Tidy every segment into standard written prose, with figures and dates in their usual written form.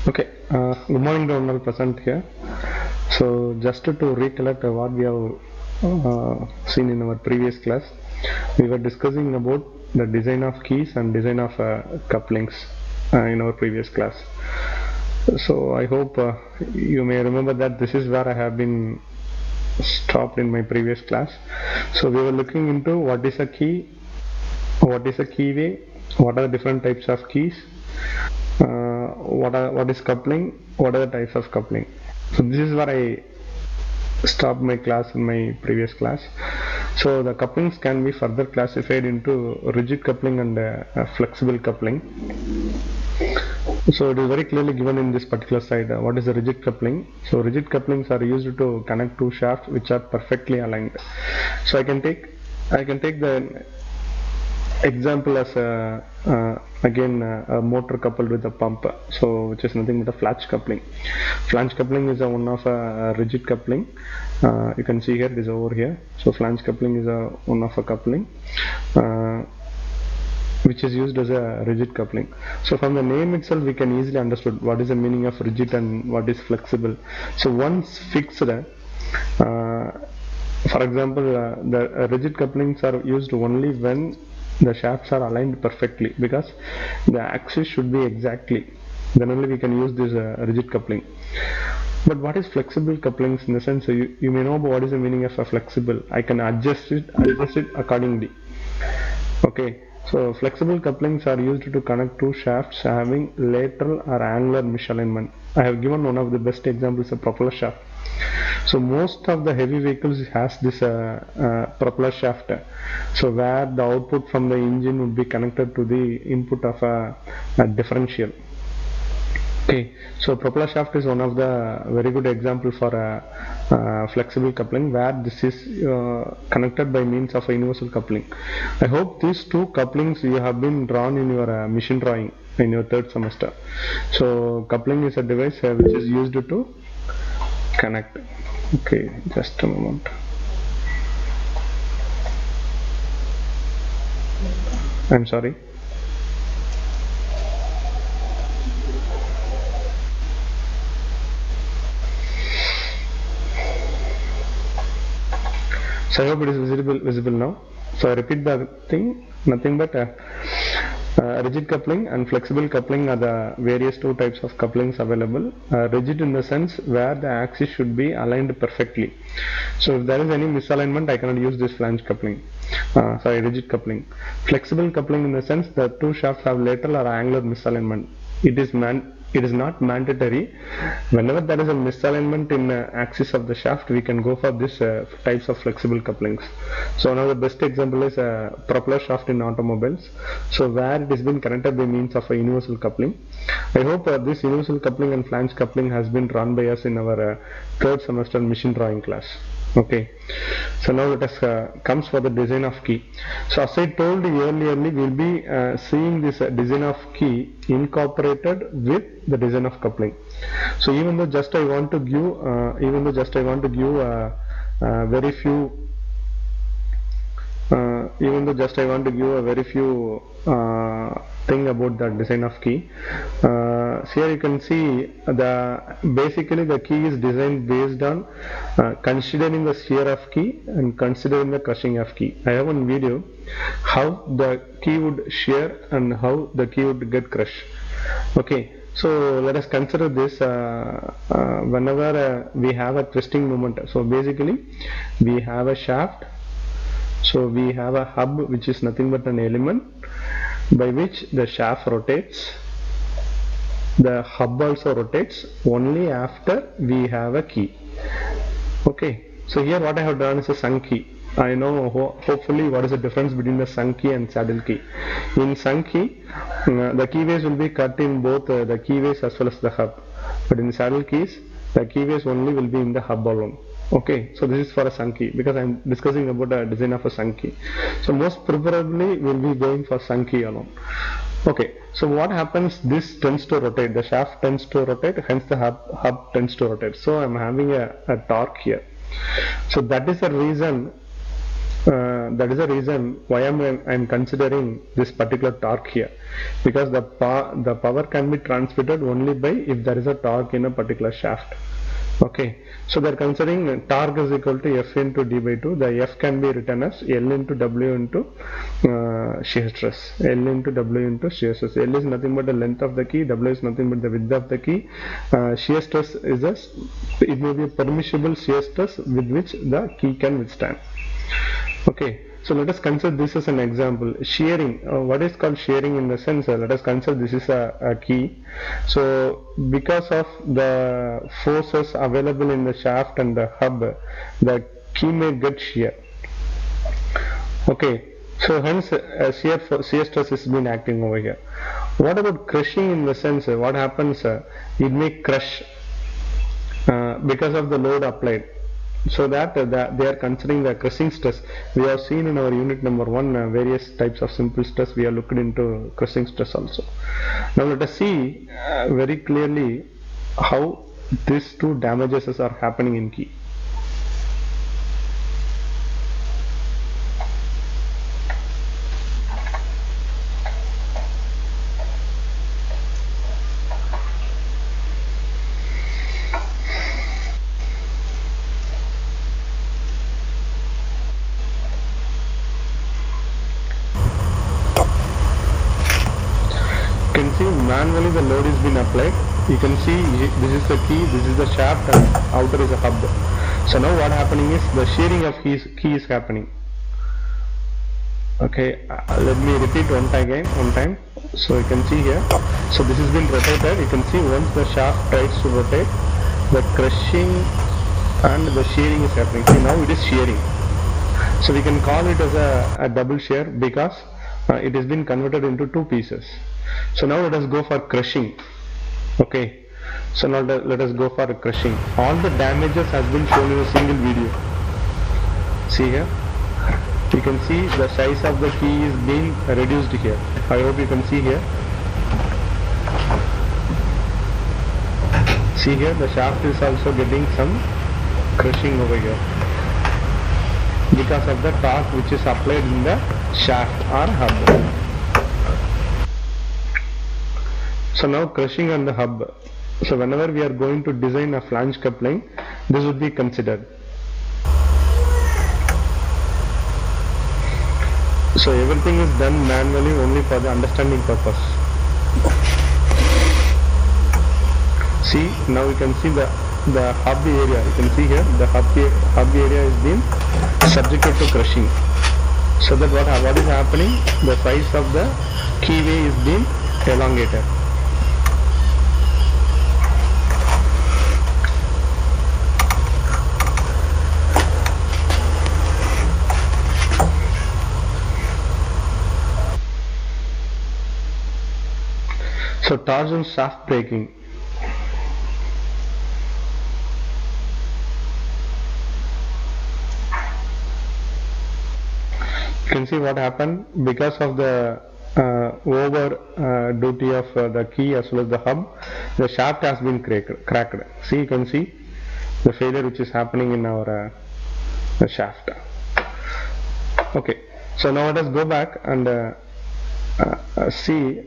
Okay, good morning to all present here. So just to recollect what we have seen in our previous class, we were discussing about the design of keys and design of couplings in our previous class. So I hope you may remember that this is where I have been stopped in my previous class. So we were looking into what is a key, what is a keyway, what are the different types of keys, what is coupling, what are the types of coupling. So this is where I stopped my class in my previous class. So the couplings can be further classified into rigid coupling and flexible coupling. So it is very clearly given in this particular slide what is a rigid coupling. So rigid couplings are used to connect two shafts which are perfectly aligned. So I can take the example as again a motor coupled with a pump, so which is nothing but a flange coupling. Flange coupling is one of a rigid coupling. You can see here it is over here. So flange coupling is one of a coupling which is used as a rigid coupling. So from the name itself we can easily understood what is the meaning of rigid and what is flexible. So once fixed, for example, the rigid couplings are used only when the shafts are aligned perfectly, because the axis should be exactly, then only we can use this rigid coupling. But what is flexible couplings? In the sense, you may know what is the meaning of a flexible. I can adjust it accordingly. Okay, so flexible couplings are used to connect two shafts having lateral or angular misalignment. I have given one of the best examples, a propeller shaft. So most of the heavy vehicles has this propeller shaft. So where the output from the engine would be connected to the input of a differential. Okay, so propeller shaft is one of the very good example for a flexible coupling where this is connected by means of a universal coupling. I hope these two couplings you have been drawn in your machine drawing in your third semester. So coupling is a device which is used to connect. Okay, just a moment. I'm sorry. So I hope it is visible now. So I repeat the thing, nothing but rigid coupling and flexible coupling are the various two types of couplings available. Rigid in the sense where the axis should be aligned perfectly. So if there is any misalignment, I cannot use this flange coupling. Rigid coupling. Flexible coupling in the sense the two shafts have lateral or angular misalignment. It is not mandatory. Whenever there is a misalignment in axis of the shaft, we can go for this types of flexible couplings. So one of the best example is a propeller shaft in automobiles. So where it has been connected by means of a universal coupling. I hope this universal coupling and flange coupling has been drawn by us in our third semester machine drawing class. Okay, so now let us comes for the design of key. So as I told you earlier, we will be seeing this design of key incorporated with the design of coupling. So even though just I want to give very few even though just I want to give a very few thing about the design of key. So here you can see basically the key is designed based on considering the shear of key and considering the crushing of key. I have one video how the key would shear and how the key would get crushed. Okay, so let us consider this whenever we have a twisting moment. So basically we have a shaft. So we have a hub which is nothing but an element by which the shaft rotates. The hub also rotates only after we have a key. Okay, so here what I have done is a sunk key. I know hopefully what is the difference between the sunk key and saddle key. In sunk key, the keyways will be cut in both the keyways as well as the hub. But in saddle keys, the keyways only will be in the hub alone. Okay, so this is for a sunk key because I'm discussing about the design of a sunk key. So most preferably we'll be going for sunk key alone. Okay, so what happens, this tends to rotate, the shaft tends to rotate, hence the hub tends to rotate. So I'm having a torque here. So that is the reason that is the reason why I'm considering this particular torque here, because the power can be transmitted only by if there is a torque in a particular shaft. Okay, so they're considering torque is equal to F into D by 2. The F can be written as L into W into shear stress. L into W into shear stress. L is nothing but the length of the key. W is nothing but the width of the key. Shear stress is it may be a permissible shear stress with which the key can withstand. Okay, so let us consider this as an example. Shearing, what is called shearing in the sense, let us consider this is a key. So because of the forces available in the shaft and the hub, the key may get shear. Okay, so hence shear stress has been acting over here. What about crushing in the sense, what happens, it may crush because of the load applied. So that they are considering the crushing stress. We have seen in our unit number 1 various types of simple stress. We are looked into crushing stress also. Now let us see very clearly how these two damages are happening in key. You can see manually the load is been applied. You can see this is the key, this is the shaft, and outer is a hub. So now what happening is the shearing of key is happening. Okay, let me repeat one time. So you can see here. So this has been rotated. You can see once the shaft tries to rotate, the crushing and the shearing is happening. See, now it is shearing. So we can call it as a double shear because it has been converted into two pieces. So now let us go for crushing. Okay, so now let us go for crushing. All the damages has been shown in a single video. See here, you can see the size of the key is being reduced here. I hope you can see here. See here, the shaft is also getting some crushing over here because of the torque which is applied in the shaft or hub. So now crushing on the hub. So whenever we are going to design a flange coupling, this would be considered. So everything is done manually only for the understanding purpose. See, now you can see the hub area. You can see here the hub area is being subjected to crushing. So that what is happening? The size of the keyway is being elongated. So torsion shaft breaking. You can see what happened because of the over duty of the key as well as the hub. The shaft has been cracked. See, you can see the failure which is happening in our shaft. Okay, so now let us go back and see.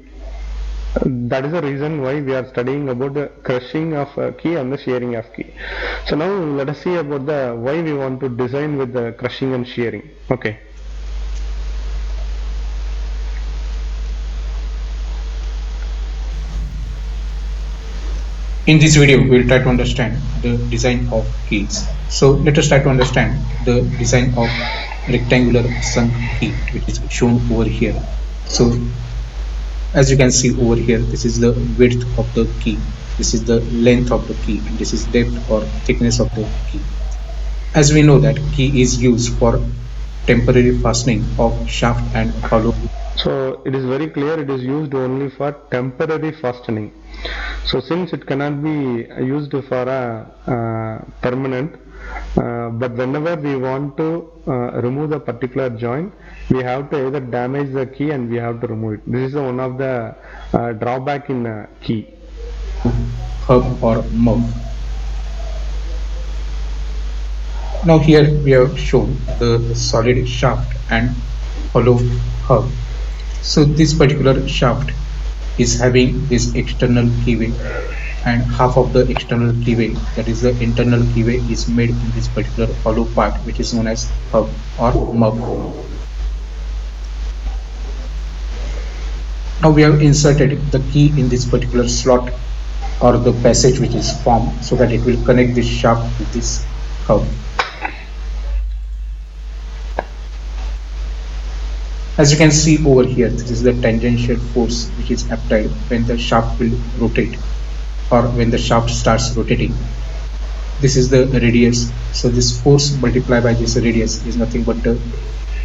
That is the reason why we are studying about the crushing of key and the shearing of key. So now let us see about the why we want to design with the crushing and shearing. Okay. In this video, we will try to understand the design of keys. So let us try to understand the design of rectangular sunk key, which is shown over here. So as you can see over here, this is the width of the key, this is the length of the key, and this is depth or thickness of the key. As we know that key is used for temporary fastening of shaft and hollow. So it is very clear it is used only for temporary fastening. So since it cannot be used for a permanent, but whenever we want to remove the particular joint, we have to either damage the key and we have to remove it. This is one of the drawback in key. Hub or mouth. Now here we have shown the solid shaft and hollow hub. So this particular shaft is having this external keyway, and half of the external keyway, that is the internal keyway, is made in this particular hollow part, which is known as hub or mub. Now we have inserted the key in this particular slot or the passage which is formed, so that it will connect this shaft with this hub. As you can see over here, this is the tangential force which is applied when the shaft will rotate, or when the shaft starts rotating. This is the radius. So this force multiplied by this radius is nothing but the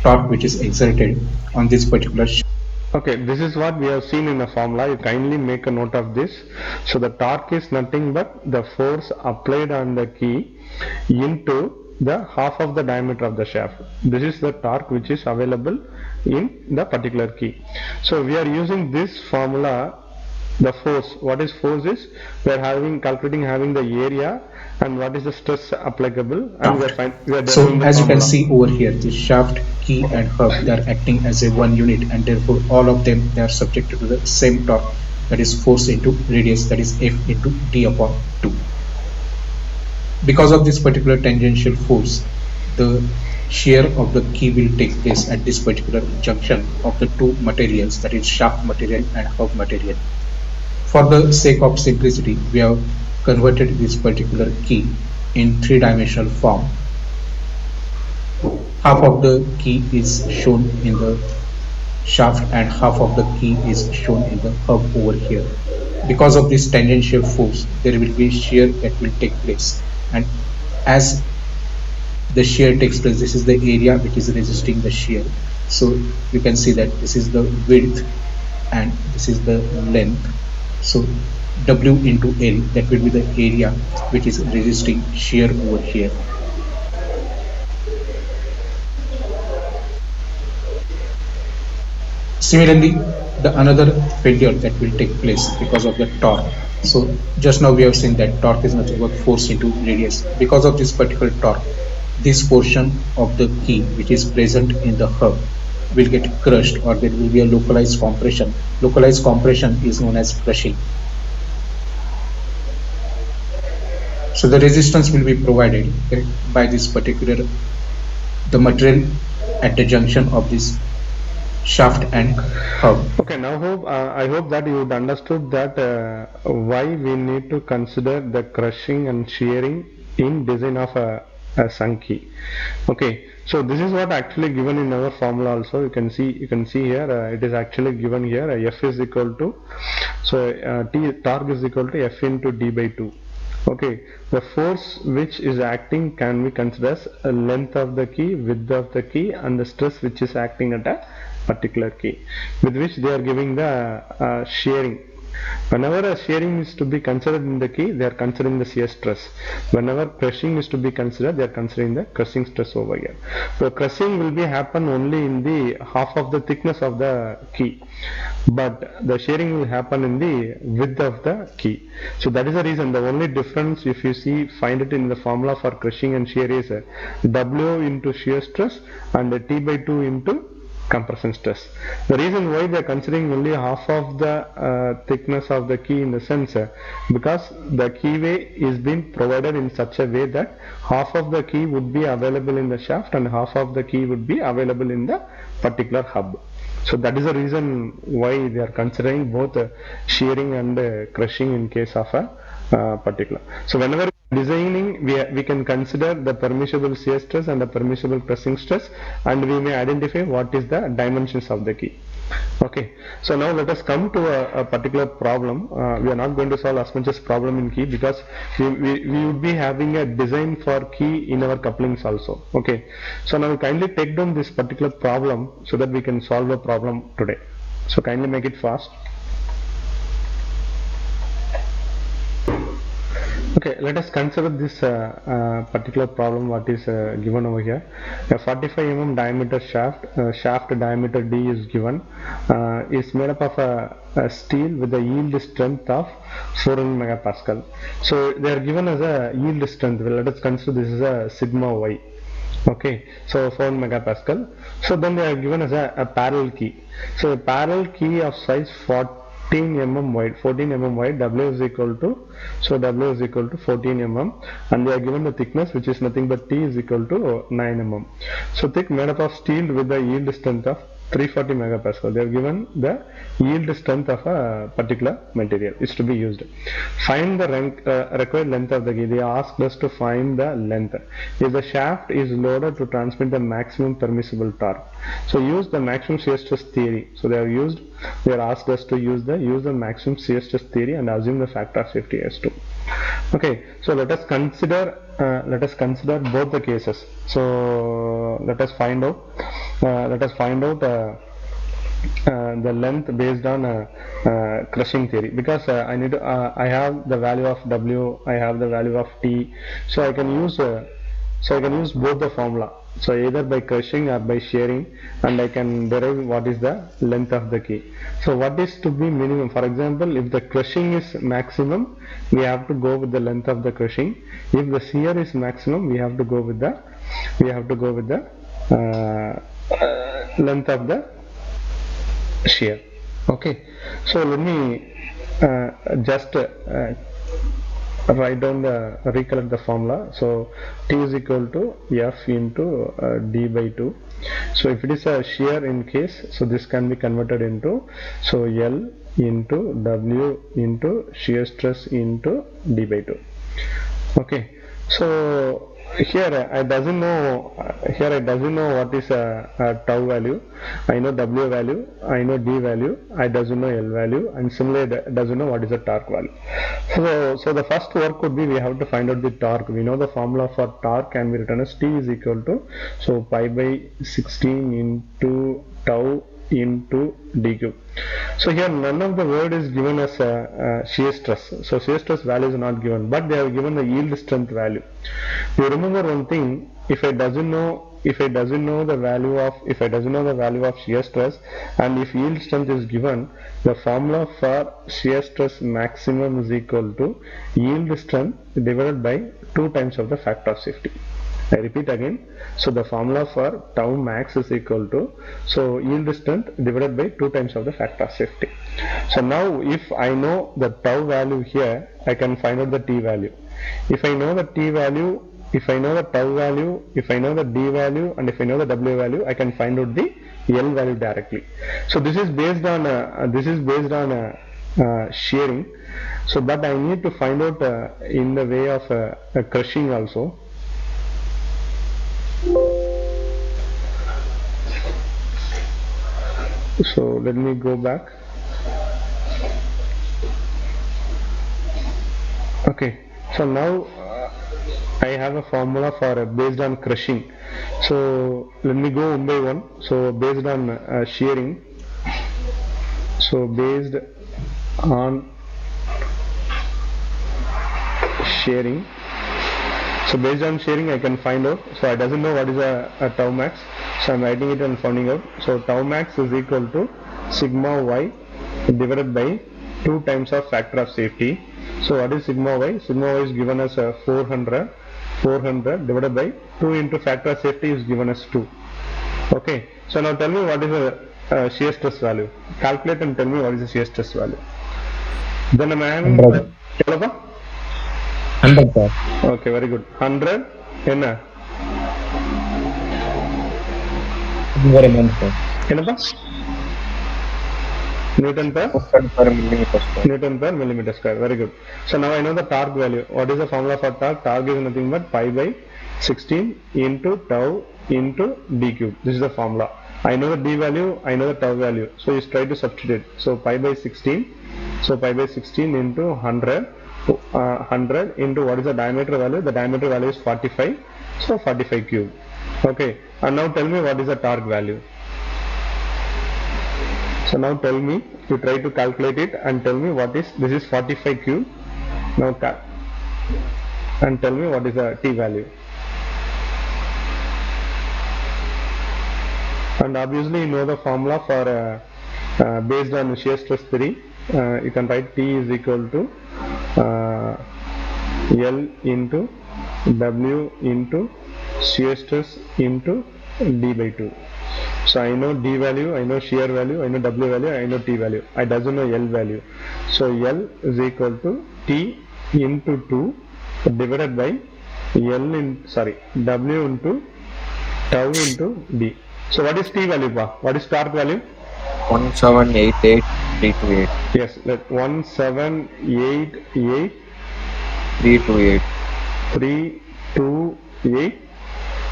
torque which is exerted on this particular shaft. Okay, this is what we have seen in the formula. You kindly make a note of this. So the torque is nothing but the force applied on the key into the half of the diameter of the shaft. This is the torque which is available in the particular key. So we are using this formula. The force, what is force is, we are calculating the area, and what is the stress applicable, and we are So deriving the as you can formula. see over here, the shaft, key and hub, they are acting as a one unit, and therefore all of them, they are subjected to the same torque, that is force into radius, that is F into d upon 2. Because of this particular tangential force, the shear of the key will take place at this particular junction of the two materials, that is shaft material and hub material. For the sake of simplicity, we have converted this particular key in three-dimensional form. Half of the key is shown in the shaft and half of the key is shown in the hub over here. Because of this tangential force, there will be shear that will take place, and as the shear takes place, this is the area which is resisting the shear. So you can see that this is the width and this is the length. So W into L, that will be the area which is resisting shear over here. Similarly, the another failure that will take place because of the torque. So just now we have seen that torque is nothing but force into radius. Because of this particular torque, this portion of the key which is present in the hub will get crushed, or there will be a localized compression. Localized compression is known as crushing. So the resistance will be provided by this particular, the material at the junction of this shaft and hub. Okay, now I hope that you would understood that why we need to consider the crushing and shearing in design of a sunk key. Okay, so this is what actually given in our formula also. You can see here it is actually given here. F is equal to, so torque is equal to F into d by 2. Okay, the force which is acting can be considered as a length of the key, width of the key, and the stress which is acting at a particular key, with which they are giving the shearing. Whenever a shearing is to be considered in the key, they are considering the shear stress. Whenever crushing is to be considered, they are considering the crushing stress over here. So crushing will be happen only in the half of the thickness of the key, but the shearing will happen in the width of the key. So that is the reason. The only difference, if you see, find it in the formula for crushing and shear, is W into shear stress and T by 2 into compression stress. The reason why they are considering only half of the thickness of the key, in the sense because the keyway is being provided in such a way that half of the key would be available in the shaft and half of the key would be available in the particular hub. So that is the reason why they are considering both shearing and crushing in case of a particular. So whenever designing, we can consider the permissible shear stress and the permissible crushing stress, and we may identify what is the dimensions of the key. Okay, so now let us come to a particular problem. We are not going to solve as much as problem in key, because we would be having a design for key in our couplings also. Okay, so now kindly take down this particular problem so that we can solve the problem today. So kindly make it fast. Okay, let us consider this particular problem what is given over here. A 45 mm diameter shaft diameter D is given, is made up of a steel with a yield strength of 400 megapascal. So they are given as a yield strength. Well, let us consider this is a sigma y. Okay, so 4 megapascal. So then they are given as a parallel key. So a parallel key of size 14 mm wide, 14 mm wide, W is equal to, so W is equal to 14 mm, and they are given the thickness, which is nothing but T is equal to 9 mm. So thick, made up of steel with the yield strength of 340 megapascal. They have given the yield strength of a particular material is to be used. Find the required length of the key. They asked us to find the length. If the shaft is loaded to transmit the maximum permissible torque, so use the maximum shear stress theory. So they are asked us to use the maximum shear stress theory and assume the factor of safety as 2. Okay, so let us consider both the cases. So let us find out the length based on crushing theory, because I have the value of W, I have the value of T, so I can use both the formula, so either by crushing or by shearing, and I can derive what is the length of the key. So what is to be minimum? For example, if the crushing is maximum, we have to go with the length of the crushing. If the shear is maximum, we have to go with the length of the shear. Okay, so let me just write down recollect the formula. So T is equal to F into D by 2. So if it is a shear in case, so this can be converted into, so L into W into shear stress into D by 2. Okay, so here I doesn't know what is a tau value. I know W value, I know D value, I doesn't know L value, and similarly doesn't know what is the torque value. So the first work would be, we have to find out the torque. We know the formula for torque can be written as T is equal to, so pi by 16 into tau into d cube. So here none of the word is given as shear stress. So shear stress value is not given, but they have given the yield strength value. You remember one thing: if I doesn't know the value of shear stress, and if yield strength is given, the formula for shear stress maximum is equal to yield strength divided by 2 times of the factor of safety. I repeat again. So the formula for tau max is equal to, so yield strength divided by 2 times of the factor of safety. So now if I know the tau value here, I can find out the T value. If I know the T value, if I know the tau value, if I know the D value, and if I know the W value, I can find out the L value directly. So this is based on shearing. So but I need to find out in the way of crushing also. So let me go back. Okay, so now I have a formula for based on crushing. So let me go one by one. So based on shearing, so based on shearing, so based on shearing I can find out. So I doesn't know what is a tau max, so I'm writing it and finding out. So tau max is equal to sigma y divided by 2 times of factor of safety. So what is sigma y? Sigma y is given as 400 divided by 2 into factor of safety is given as 2. Okay, so now tell me what is the shear stress value. Calculate and tell me what is the shear stress value. Then I'm having 100. 100 sir. Okay, very good. 100 என்ன Very much sir. என்னப்பா Newton per millimeter square. Newton per millimeter square. Very good. So now I know the torque value. What is the formula for torque? Torque is nothing but pi by 16 into tau into d cube. This is the formula. I know the d value, I know the tau value. So you try to substitute. So pi by 16. So pi by 16 into 100. 100 into what is the diameter value? The diameter value is 45. So 45 cube. Okay. And now tell me what is the torque value. So now tell me, you try to calculate it and tell me what is, this is 45 cube. Now and tell me what is the T value. And obviously you know the formula for based on shear stress theory. You can write T is equal to L into W into shear stress into d by 2. So I know d value, I know shear value, I know w value, I know t value. I doesn't know L value. So L is equal to T into 2 divided by W into tau into D. So what is T value, pa? What is torque value? 1788328. Yes, let 1788 328. 328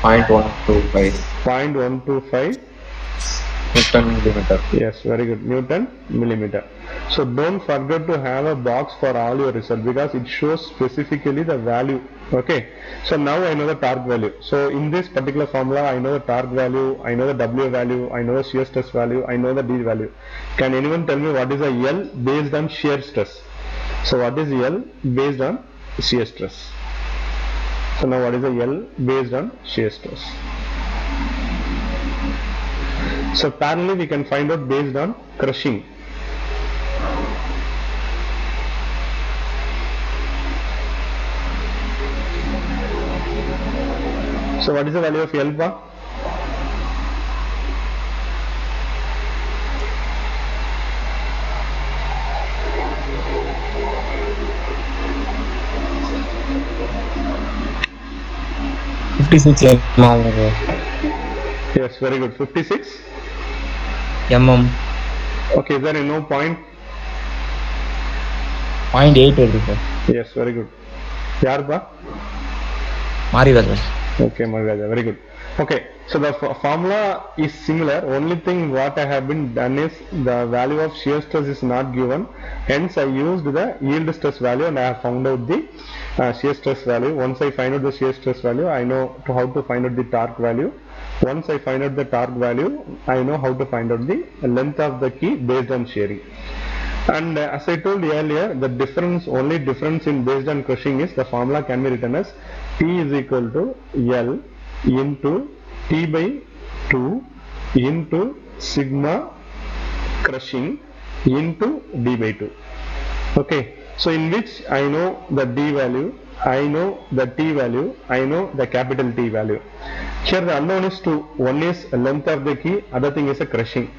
0.125 0.125. Newton millimeter. Yes, very good. Newton millimeter. So don't forget to have a box for all your result because it shows specifically the value. Okay. So now I know the torque value. So in this particular formula, I know the torque value, I know the W value, I know the shear stress value, I know the D value. Can anyone tell me what is a L based on shear stress? So what is L based on shear stress? So now what is a L based on shear stress? So parallelly we can find out based on crushing. So what is the value of L bar? Yes, very good. 56 mm. Okay, is there no point? 0.8 sir. Yes, very good. Yarba? Marivaja. Okay, Margaja, very good. Okay, so the formula is similar. Only thing what I have been done is the value of shear stress is not given. Hence, I used the yield stress value and I have found out the shear stress value. Once I find out the shear stress value, I know how to find out the torque value. Once I find out the torque value, I know how to find out the length of the key based on shearing. And as I told you earlier, the only difference in based on crushing is the formula can be written as P is equal to L into T by 2 into sigma crushing into D by 2. Okay, so in which I know the D value, I know the T value, I know the capital T value. Here the unknown is 2. One is length of the key, other thing is a crushing.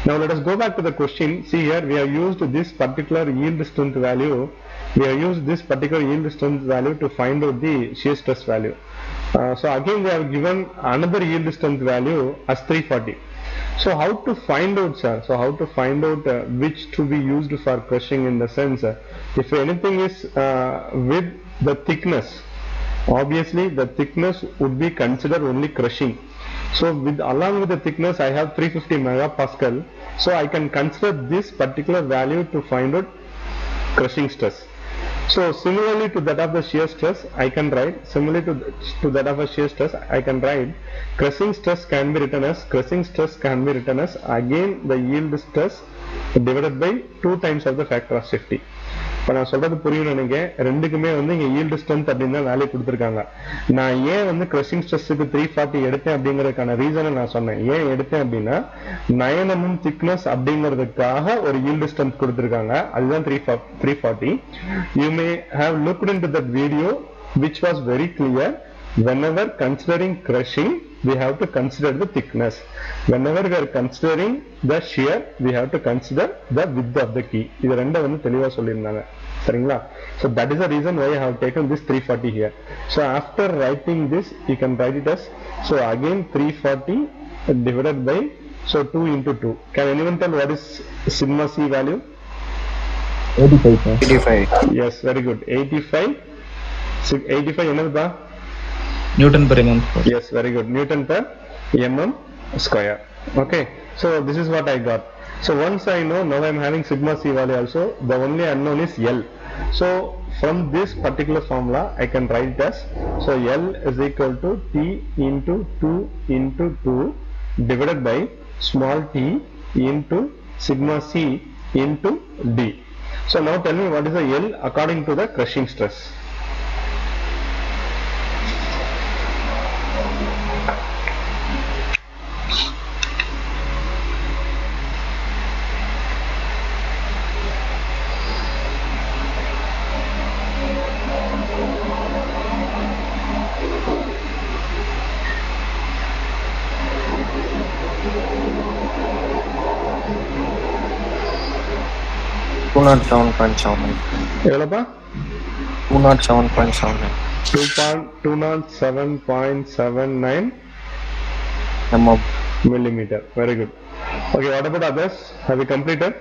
Now let us go back to the question. See here, we have used this particular yield strength value. We have used this particular yield strength value to find out the shear stress value. So again they have given another yield strength value as 340. So how to find out, sir? So how to find out which to be used for crushing, in the sense, if anything is with the thickness, obviously the thickness would be considered only crushing. So along with the thickness I have 350 megapascal, so I can consider this particular value to find out crushing stress. So similarly to that of the shear stress, I can write, similarly to that of a shear stress, I can write crushing stress can be written as again the yield stress divided by 2 times of the factor of safety. இப்போ நான் சொல்றது புரியும் நினைக்கிறேன். ரெண்டுக்குமே வந்து இங்க yield strength அப்படின்னு தான் வேல்யூ கொடுத்துருக்காங்க. நான் ஏன் வந்து crushing stressக்கு 340 எடுத்தேன் அப்படிங்கறதுக்கான ரீசனை நான் சொன்னேன். ஏன் எடுத்தேன் அப்படின்னா 9 mm thickness அப்படிங்கிறதுக்காக ஒரு yield strength கொடுத்துருக்காங்க. அதுதான் 340. You may have looked into that video which was very clear. Whenever considering crushing, we have to consider the thickness. Whenever we are considering the shear, we have to consider the width of the key. இது ரெண்ட வந்து தெளிவா சொல்லியிருந்தாங்க. சரிங்களா? So that is the reason why I have taken this 340 here. So after writing this, you can write it as, so again 340 divided by, so 2 into 2. Can anyone tell what is sigma C value? 85. Yes, very good. 85. 85 என்னதுப்பா? Newton per mm. Yes, very good. Newton per mm square. Okay, so this is what I got. So once I know, now I am having sigma C value also. The only unknown is L. So from this particular formula, I can write it as, so L is equal to T into 2 into 2 divided by small t into sigma C into D. So now tell me what is the L according to the crushing stress. 207.79. எவ்வளோப்பா? 207.79 207.79 mm. millimeter. Very good. Okay, what about others? Have you completed?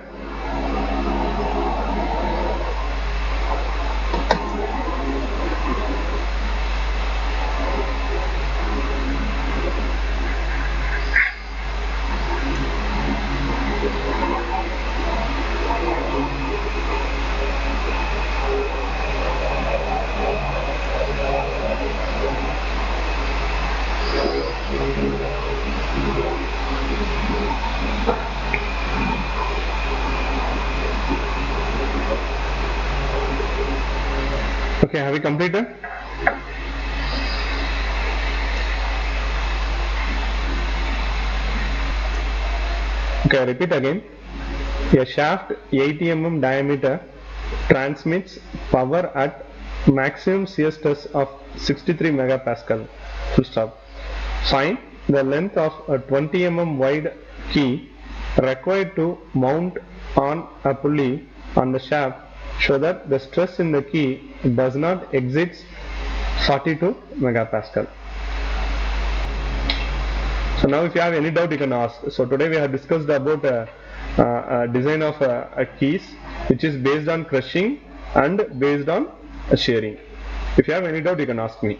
Okay, have you completed? Okay, I repeat again. A shaft 80 mm diameter transmits power at maximum shear stress of 63 megapascal. Full stop. Find the length of a 20 mm wide key required to mount on a pulley on the shaft so that the stress in the key does not exceed 42 megapascal. So now if you have any doubt you can ask. So today we have discussed about design of keys which is based on crushing and based on shearing. If you have any doubt you can ask me.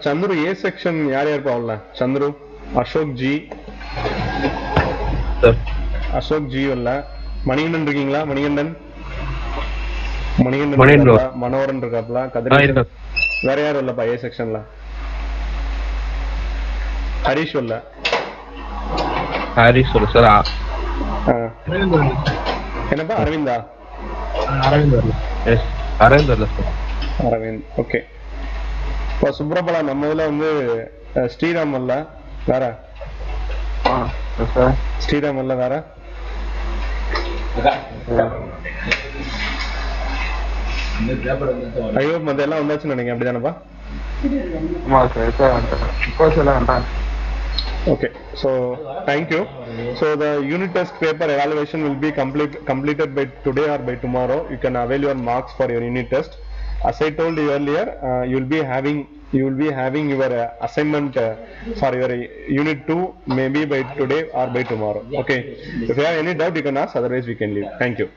Chandru A section yaar yaar paavalla? Chandru, Ashok G, Sir. Ashok G valla, Manigandan irukingla? Manigandan Manigandan irukapla, Manoharan irukapla, Kadri வேற யாரும் இல்லப்பா A செக்ஷன்ல. ஹரிஷ் இல்ல. ஹரிஷ் இல்ல sir. என்னப்பா அரவிந்தா? அரவிந்த் வரல. S Aravind வரல sir. Aravind okay. இப்போ சுப்ரபலா நம்ம இதுல வந்து ஸ்ரீராம் அல்ல வேற? சார் ஸ்ரீராம் அல்ல வேற? ஐயோ மதெல்லாம் வந்தாச்சுன்னு நினைக்கிறேன், அப்படிதானப்பா? Okay, so thank you. So the unit test paper evaluation will be completed by today or by tomorrow. You can avail your marks for your unit test. As I told you earlier, you will be having your assignment for your unit 2 maybe by today or by tomorrow. Okay, if you have any doubt you can ask, otherwise we can leave. Thank you.